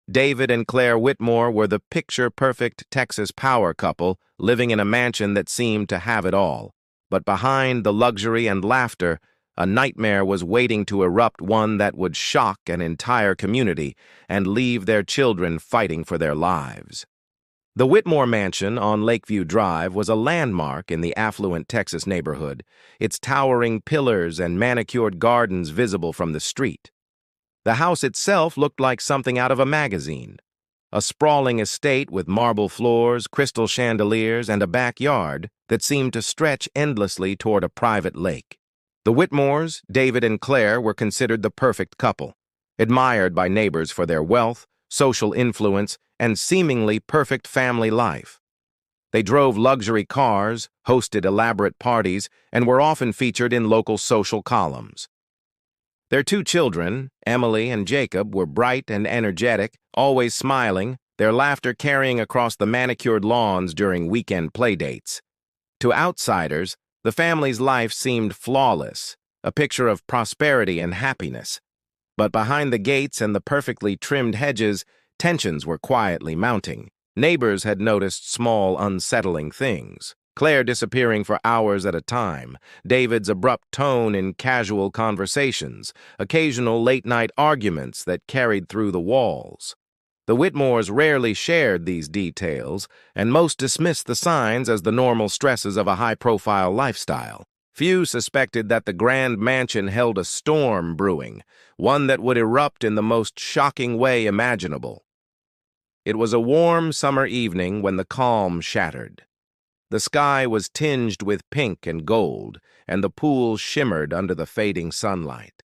David and Claire Whitmore were the picture-perfect Texas power couple living in a mansion that seemed to have it all. But behind the luxury and laughter, a nightmare was waiting to erupt, one that would shock an entire community and leave their children fighting for their lives. The Whitmore Mansion on Lakeview Drive was a landmark in the affluent Texas neighborhood, its towering pillars and manicured gardens visible from the street. The house itself looked like something out of a magazine. A sprawling estate with marble floors, crystal chandeliers, and a backyard that seemed to stretch endlessly toward a private lake. The Whitmores, David and Claire, were considered the perfect couple, admired by neighbors for their wealth, social influence, and seemingly perfect family life. They drove luxury cars, hosted elaborate parties, and were often featured in local social columns. Their two children, Emily and Jacob, were bright and energetic, always smiling, their laughter carrying across the manicured lawns during weekend playdates. To outsiders, the family's life seemed flawless, a picture of prosperity and happiness. But behind the gates and the perfectly trimmed hedges, tensions were quietly mounting. Neighbors had noticed small, unsettling things. Claire disappearing for hours at a time, David's abrupt tone in casual conversations, occasional late-night arguments that carried through the walls. The Whitmores rarely shared these details, and most dismissed the signs as the normal stresses of a high-profile lifestyle. Few suspected that the grand mansion held a storm brewing, one that would erupt in the most shocking way imaginable. It was a warm summer evening when the calm shattered. The sky was tinged with pink and gold, and the pool shimmered under the fading sunlight.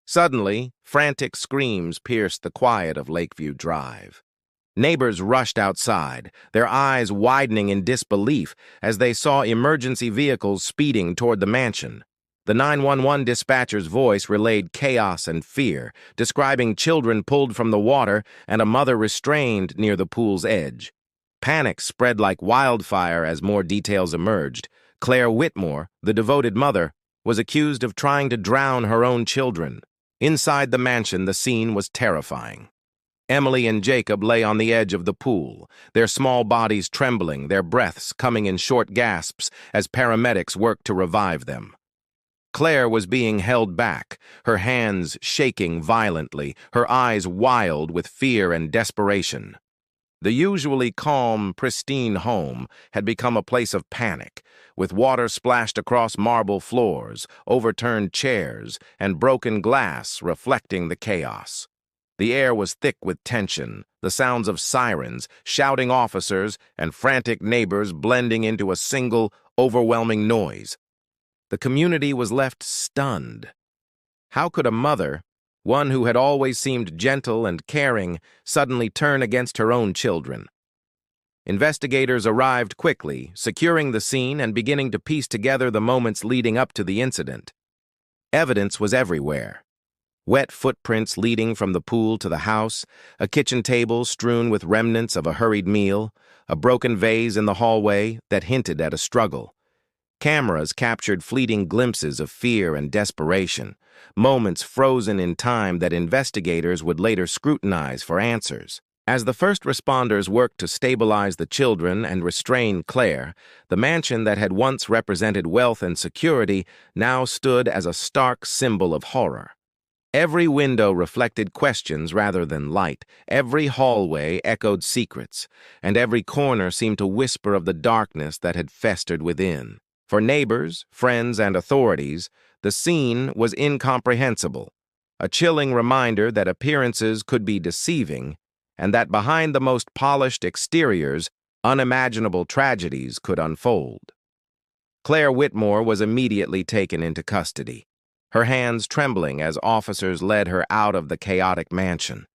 Suddenly, frantic screams pierced the quiet of Lakeview Drive. Neighbors rushed outside, their eyes widening in disbelief as they saw emergency vehicles speeding toward the mansion. The 911 dispatcher's voice relayed chaos and fear, describing children pulled from the water and a mother restrained near the pool's edge. Panic spread like wildfire as more details emerged. Claire Whitmore, the devoted mother, was accused of trying to drown her own children. Inside the mansion, the scene was terrifying. Emily and Jacob lay on the edge of the pool, their small bodies trembling, their breaths coming in short gasps as paramedics worked to revive them. Claire was being held back, her hands shaking violently, her eyes wild with fear and desperation. The usually calm, pristine home had become a place of panic, with water splashed across marble floors, overturned chairs, and broken glass reflecting the chaos. The air was thick with tension, the sounds of sirens, shouting officers, and frantic neighbors blending into a single, overwhelming noise. The community was left stunned. How could a mother, one who had always seemed gentle and caring, suddenly turn against her own children? Investigators arrived quickly, securing the scene and beginning to piece together the moments leading up to the incident. Evidence was everywhere. Wet footprints leading from the pool to the house, a kitchen table strewn with remnants of a hurried meal, a broken vase in the hallway that hinted at a struggle. Cameras captured fleeting glimpses of fear and desperation, moments frozen in time that investigators would later scrutinize for answers. As the first responders worked to stabilize the children and restrain Claire, the mansion that had once represented wealth and security now stood as a stark symbol of horror. Every window reflected questions rather than light, every hallway echoed secrets, and every corner seemed to whisper of the darkness that had festered within. For neighbors, friends, and authorities, the scene was incomprehensible, a chilling reminder that appearances could be deceiving, and that behind the most polished exteriors, unimaginable tragedies could unfold. Claire Whitmore was immediately taken into custody, her hands trembling as officers led her out of the chaotic mansion.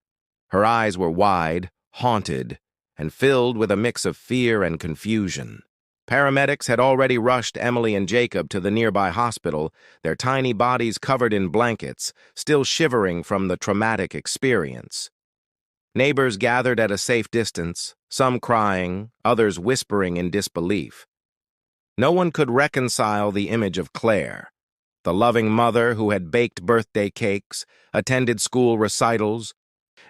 Her eyes were wide, haunted, and filled with a mix of fear and confusion. Paramedics had already rushed Emily and Jacob to the nearby hospital, their tiny bodies covered in blankets, still shivering from the traumatic experience. Neighbors gathered at a safe distance, some crying, others whispering in disbelief. No one could reconcile the image of Claire, the loving mother who had baked birthday cakes, attended school recitals,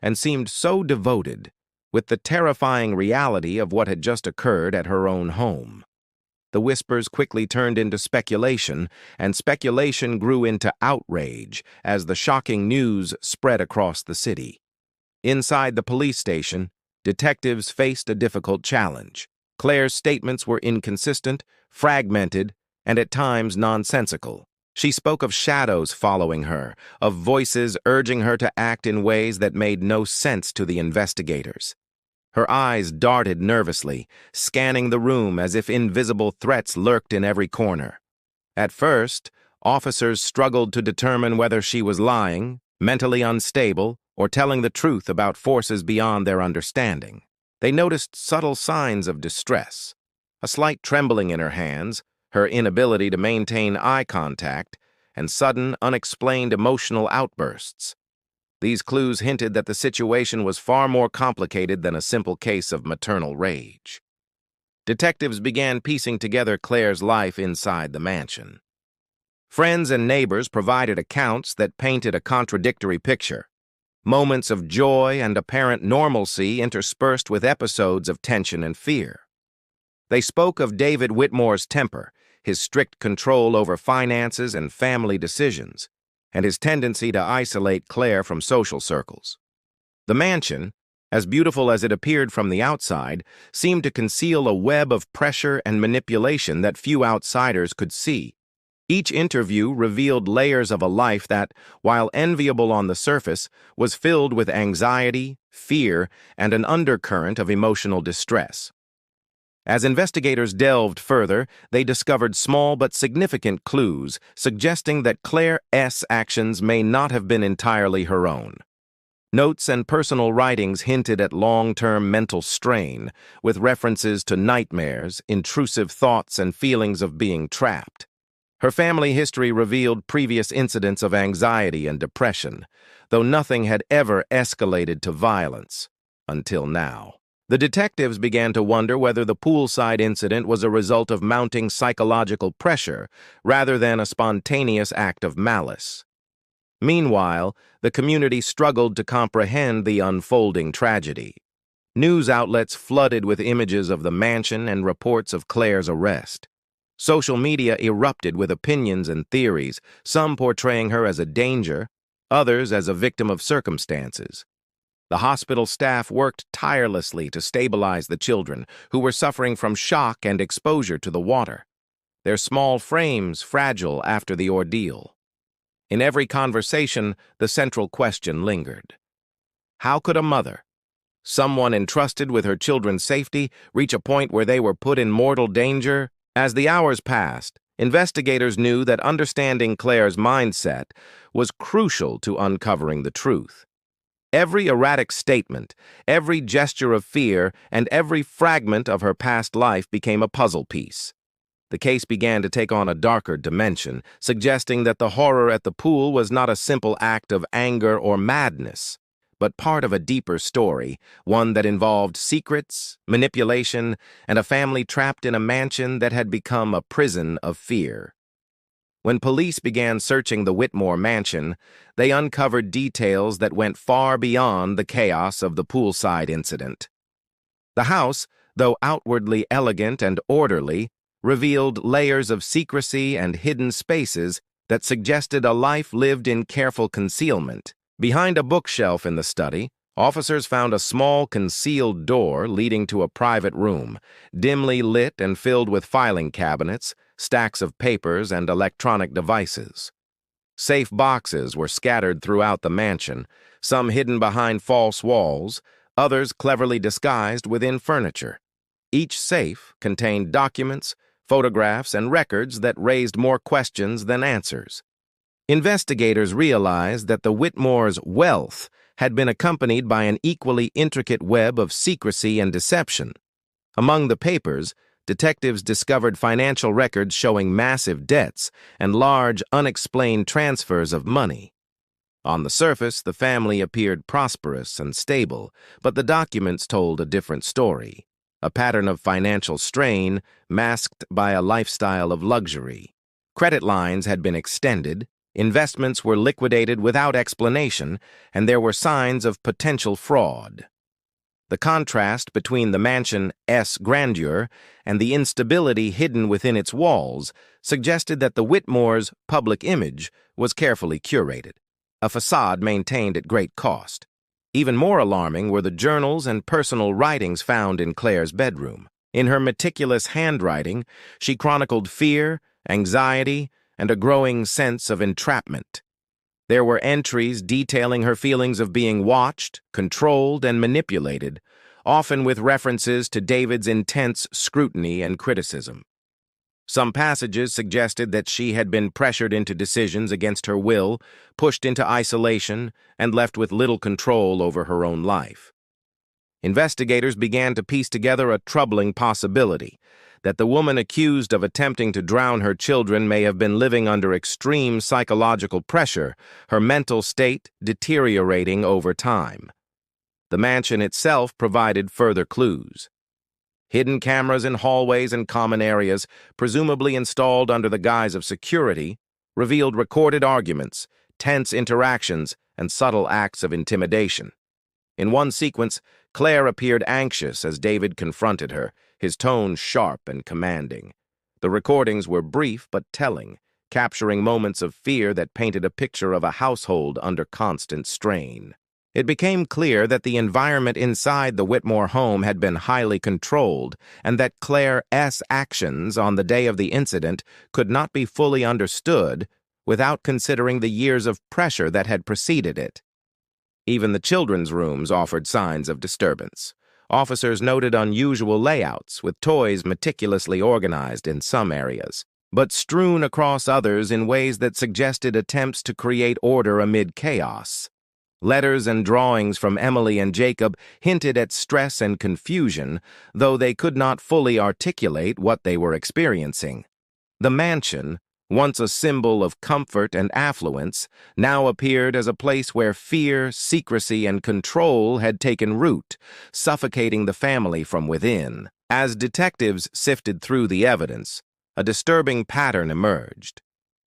and seemed so devoted, with the terrifying reality of what had just occurred at her own home. The whispers quickly turned into speculation, and speculation grew into outrage as the shocking news spread across the city. Inside the police station, detectives faced a difficult challenge. Claire's statements were inconsistent, fragmented, and at times nonsensical. She spoke of shadows following her, of voices urging her to act in ways that made no sense to the investigators. Her eyes darted nervously, scanning the room as if invisible threats lurked in every corner. At first, officers struggled to determine whether she was lying, mentally unstable, or telling the truth about forces beyond their understanding. They noticed subtle signs of distress, a slight trembling in her hands, her inability to maintain eye contact, and sudden, unexplained emotional outbursts. These clues hinted that the situation was far more complicated than a simple case of maternal rage. Detectives began piecing together Claire's life inside the mansion. Friends and neighbors provided accounts that painted a contradictory picture. Moments of joy and apparent normalcy interspersed with episodes of tension and fear. They spoke of David Whitmore's temper, his strict control over finances and family decisions, and his tendency to isolate Claire from social circles. The mansion, as beautiful as it appeared from the outside, seemed to conceal a web of pressure and manipulation that few outsiders could see. Each interview revealed layers of a life that, while enviable on the surface, was filled with anxiety, fear, and an undercurrent of emotional distress. As investigators delved further, they discovered small but significant clues suggesting that Claire's actions may not have been entirely her own. Notes and personal writings hinted at long-term mental strain, with references to nightmares, intrusive thoughts, and feelings of being trapped. Her family history revealed previous incidents of anxiety and depression, though nothing had ever escalated to violence, until now. The detectives began to wonder whether the poolside incident was a result of mounting psychological pressure rather than a spontaneous act of malice. Meanwhile, the community struggled to comprehend the unfolding tragedy. News outlets flooded with images of the mansion and reports of Claire's arrest. Social media erupted with opinions and theories, some portraying her as a danger, others as a victim of circumstances. The hospital staff worked tirelessly to stabilize the children, who were suffering from shock and exposure to the water, their small frames fragile after the ordeal. In every conversation, the central question lingered. How could a mother, someone entrusted with her children's safety, reach a point where they were put in mortal danger? As the hours passed, investigators knew that understanding Claire's mindset was crucial to uncovering the truth. Every erratic statement, every gesture of fear, and every fragment of her past life became a puzzle piece. The case began to take on a darker dimension, suggesting that the horror at the pool was not a simple act of anger or madness, but part of a deeper story, one that involved secrets, manipulation, and a family trapped in a mansion that had become a prison of fear. When police began searching the Whitmore mansion, they uncovered details that went far beyond the chaos of the poolside incident. The house, though outwardly elegant and orderly, revealed layers of secrecy and hidden spaces that suggested a life lived in careful concealment. Behind a bookshelf in the study, officers found a small concealed door leading to a private room, dimly lit and filled with filing cabinets, stacks of papers, and electronic devices. Safe boxes were scattered throughout the mansion, some hidden behind false walls, others cleverly disguised within furniture. Each safe contained documents, photographs, and records that raised more questions than answers. Investigators realized that the Whitmore's wealth had been accompanied by an equally intricate web of secrecy and deception. Among the papers, detectives discovered financial records showing massive debts and large, unexplained transfers of money. On the surface, the family appeared prosperous and stable, but the documents told a different story, a pattern of financial strain masked by a lifestyle of luxury. Credit lines had been extended, Investments were liquidated without explanation, and there were signs of potential fraud. The contrast between the mansion's grandeur and the instability hidden within its walls suggested that the Whitmores' public image was carefully curated, a facade maintained at great cost. Even more alarming were the journals and personal writings found in Claire's bedroom. In her meticulous handwriting, she chronicled fear, anxiety, and a growing sense of entrapment. There were entries detailing her feelings of being watched, controlled, and manipulated, often with references to David's intense scrutiny and criticism. Some passages suggested that she had been pressured into decisions against her will, pushed into isolation, and left with little control over her own life. Investigators began to piece together a troubling possibility that the woman accused of attempting to drown her children may have been living under extreme psychological pressure, her mental state deteriorating over time. The mansion itself provided further clues. Hidden cameras in hallways and common areas, presumably installed under the guise of security, revealed recorded arguments, tense interactions, and subtle acts of intimidation. In one sequence, Claire appeared anxious as David confronted her, his tone sharp and commanding. The recordings were brief but telling, capturing moments of fear that painted a picture of a household under constant strain. It became clear that the environment inside the Whitmore home had been highly controlled, and that Claire's actions on the day of the incident could not be fully understood without considering the years of pressure that had preceded it. Even the children's rooms offered signs of disturbance. Officers noted unusual layouts, with toys meticulously organized in some areas, but strewn across others in ways that suggested attempts to create order amid chaos. Letters and drawings from Emily and Jacob hinted at stress and confusion, though they could not fully articulate what they were experiencing. The mansion, once a symbol of comfort and affluence, now appeared as a place where fear, secrecy, and control had taken root, suffocating the family from within. As detectives sifted through the evidence, a disturbing pattern emerged.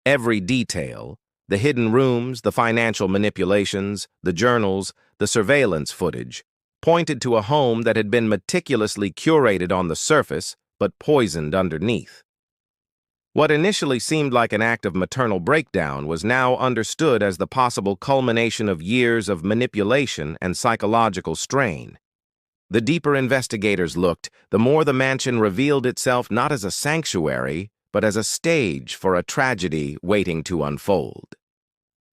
Every detail, the hidden rooms, the financial manipulations, the journals, the surveillance footage, pointed to a home that had been meticulously curated on the surface, but poisoned underneath. What initially seemed like an act of maternal breakdown was now understood as the possible culmination of years of manipulation and psychological strain. The deeper investigators looked, the more the mansion revealed itself not as a sanctuary, but as a stage for a tragedy waiting to unfold.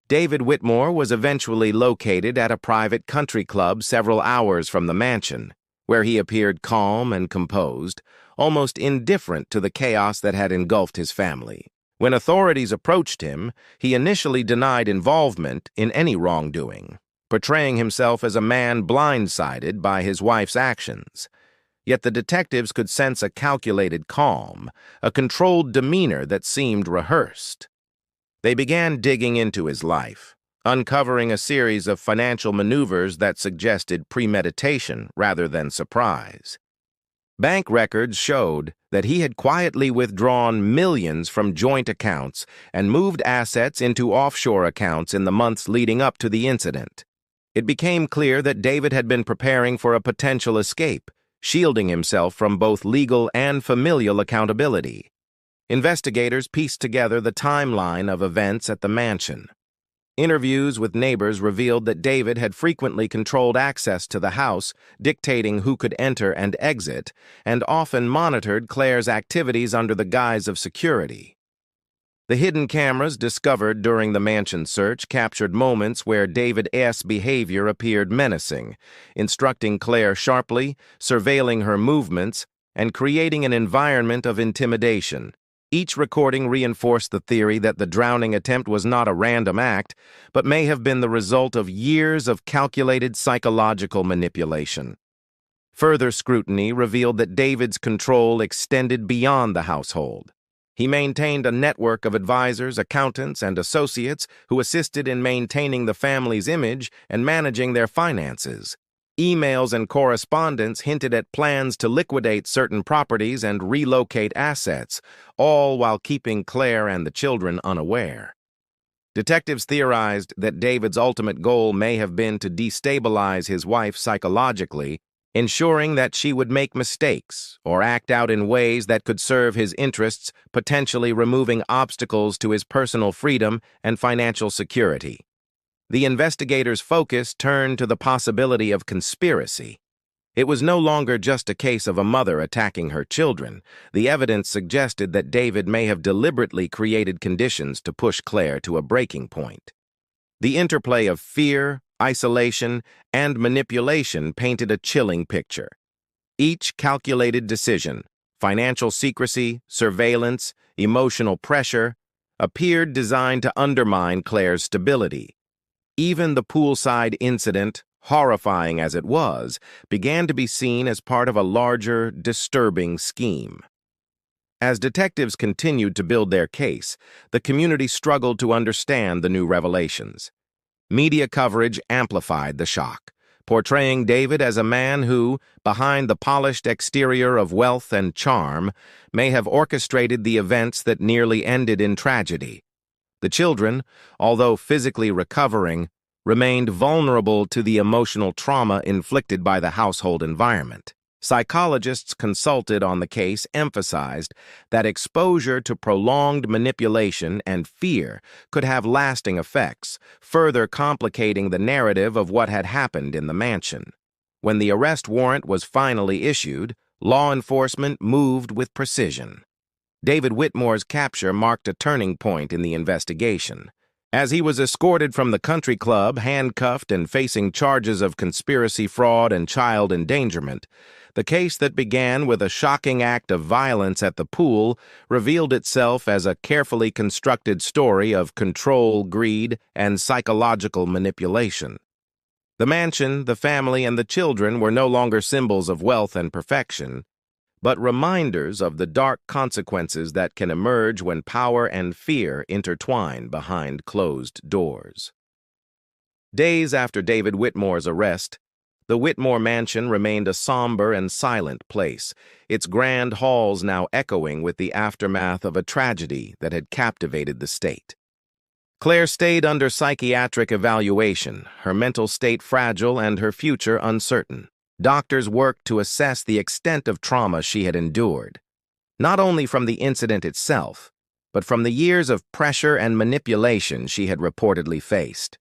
David Whitmore was eventually located at a private country club several hours from the mansion, where he appeared calm and composed, almost indifferent to the chaos that had engulfed his family. When authorities approached him, he initially denied involvement in any wrongdoing, portraying himself as a man blindsided by his wife's actions. Yet the detectives could sense a calculated calm, a controlled demeanor that seemed rehearsed. They began digging into his life, uncovering a series of financial maneuvers that suggested premeditation rather than surprise. Bank records showed that he had quietly withdrawn millions from joint accounts and moved assets into offshore accounts in the months leading up to the incident. It became clear that David had been preparing for a potential escape, shielding himself from both legal and familial accountability. Investigators pieced together the timeline of events at the mansion. Interviews with neighbors revealed that David had frequently controlled access to the house, dictating who could enter and exit, and often monitored Claire's activities under the guise of security. The hidden cameras discovered during the mansion search captured moments where David's behavior appeared menacing, instructing Claire sharply, surveilling her movements, and creating an environment of intimidation. Each recording reinforced the theory that the drowning attempt was not a random act, but may have been the result of years of calculated psychological manipulation. Further scrutiny revealed that David's control extended beyond the household. He maintained a network of advisors, accountants, and associates who assisted in maintaining the family's image and managing their finances. Emails and correspondence hinted at plans to liquidate certain properties and relocate assets, all while keeping Claire and the children unaware. Detectives theorized that David's ultimate goal may have been to destabilize his wife psychologically, ensuring that she would make mistakes or act out in ways that could serve his interests, potentially removing obstacles to his personal freedom and financial security. The investigators' focus turned to the possibility of conspiracy. It was no longer just a case of a mother attacking her children. The evidence suggested that David may have deliberately created conditions to push Claire to a breaking point. The interplay of fear, isolation, and manipulation painted a chilling picture. Each calculated decision, financial secrecy, surveillance, emotional pressure, appeared designed to undermine Claire's stability. Even the poolside incident, horrifying as it was, began to be seen as part of a larger, disturbing scheme. As detectives continued to build their case, the community struggled to understand the new revelations. Media coverage amplified the shock, portraying David as a man who, behind the polished exterior of wealth and charm, may have orchestrated the events that nearly ended in tragedy. The children, although physically recovering, remained vulnerable to the emotional trauma inflicted by the household environment. Psychologists consulted on the case emphasized that exposure to prolonged manipulation and fear could have lasting effects, further complicating the narrative of what had happened in the mansion. When the arrest warrant was finally issued, law enforcement moved with precision. David Whitmore's capture marked a turning point in the investigation. As he was escorted from the country club, handcuffed and facing charges of conspiracy, fraud, and child endangerment, the case that began with a shocking act of violence at the pool revealed itself as a carefully constructed story of control, greed, and psychological manipulation. The mansion, the family, and the children were no longer symbols of wealth and perfection, but reminders of the dark consequences that can emerge when power and fear intertwine behind closed doors. Days after David Whitmore's arrest, the Whitmore mansion remained a somber and silent place, its grand halls now echoing with the aftermath of a tragedy that had captivated the state. Claire stayed under psychiatric evaluation, her mental state fragile and her future uncertain. Doctors worked to assess the extent of trauma she had endured, not only from the incident itself, but from the years of pressure and manipulation she had reportedly faced.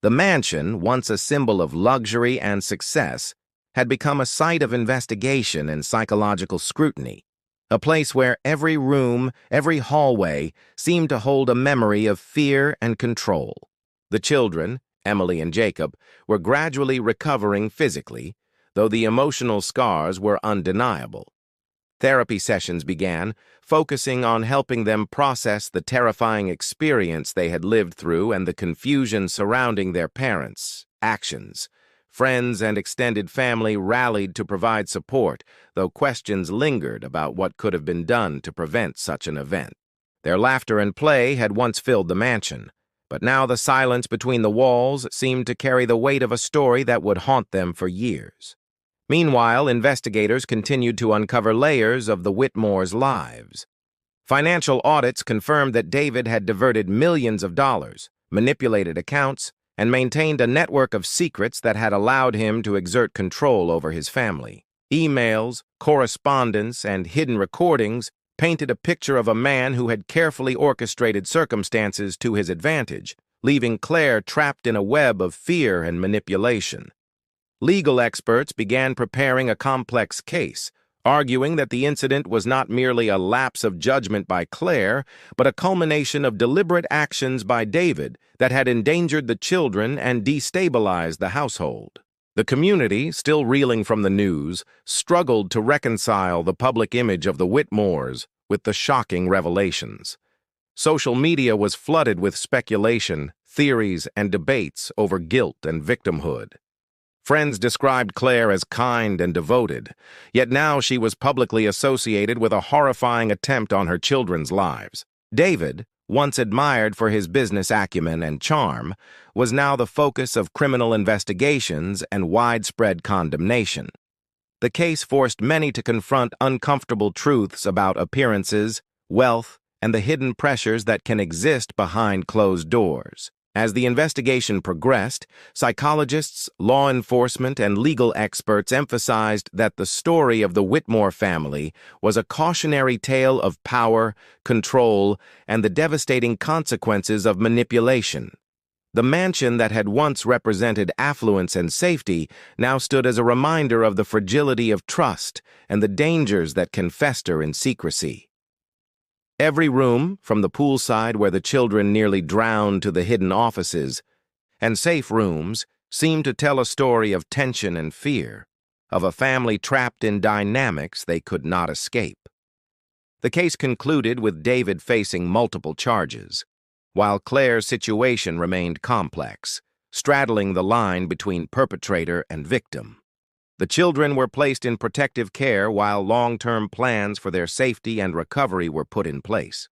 The mansion, once a symbol of luxury and success, had become a site of investigation and psychological scrutiny, a place where every room, every hallway, seemed to hold a memory of fear and control. The children, Emily and Jacob, were gradually recovering physically, though the emotional scars were undeniable. Therapy sessions began, focusing on helping them process the terrifying experience they had lived through and the confusion surrounding their parents' actions. Friends and extended family rallied to provide support, though questions lingered about what could have been done to prevent such an event. Their laughter and play had once filled the mansion, but now the silence between the walls seemed to carry the weight of a story that would haunt them for years. Meanwhile, investigators continued to uncover layers of the Whitmores' lives. Financial audits confirmed that David had diverted millions of dollars, manipulated accounts, and maintained a network of secrets that had allowed him to exert control over his family. Emails, correspondence, and hidden recordings painted a picture of a man who had carefully orchestrated circumstances to his advantage, leaving Claire trapped in a web of fear and manipulation. Legal experts began preparing a complex case, arguing that the incident was not merely a lapse of judgment by Claire, but a culmination of deliberate actions by David that had endangered the children and destabilized the household. The community, still reeling from the news, struggled to reconcile the public image of the Whitmores with the shocking revelations. Social media was flooded with speculation, theories, and debates over guilt and victimhood. Friends described Claire as kind and devoted, yet now she was publicly associated with a horrifying attempt on her children's lives. David, once admired for his business acumen and charm, was now the focus of criminal investigations and widespread condemnation. The case forced many to confront uncomfortable truths about appearances, wealth, and the hidden pressures that can exist behind closed doors. As the investigation progressed, psychologists, law enforcement, and legal experts emphasized that the story of the Whitmore family was a cautionary tale of power, control, and the devastating consequences of manipulation. The mansion that had once represented affluence and safety now stood as a reminder of the fragility of trust and the dangers that can fester in secrecy. Every room, from the poolside where the children nearly drowned to the hidden offices, and safe rooms, seemed to tell a story of tension and fear, of a family trapped in dynamics they could not escape. The case concluded with David facing multiple charges, while Claire's situation remained complex, straddling the line between perpetrator and victim. The children were placed in protective care while long-term plans for their safety and recovery were put in place.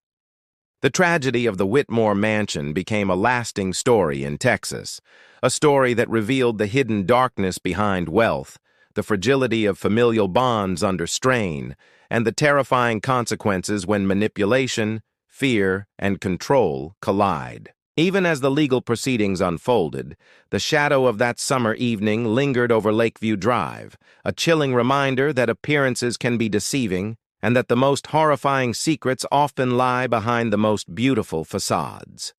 The tragedy of the Whitmore mansion became a lasting story in Texas, a story that revealed the hidden darkness behind wealth, the fragility of familial bonds under strain, and the terrifying consequences when manipulation, fear, and control collide. Even as the legal proceedings unfolded, the shadow of that summer evening lingered over Lakeview Drive, a chilling reminder that appearances can be deceiving and that the most horrifying secrets often lie behind the most beautiful facades.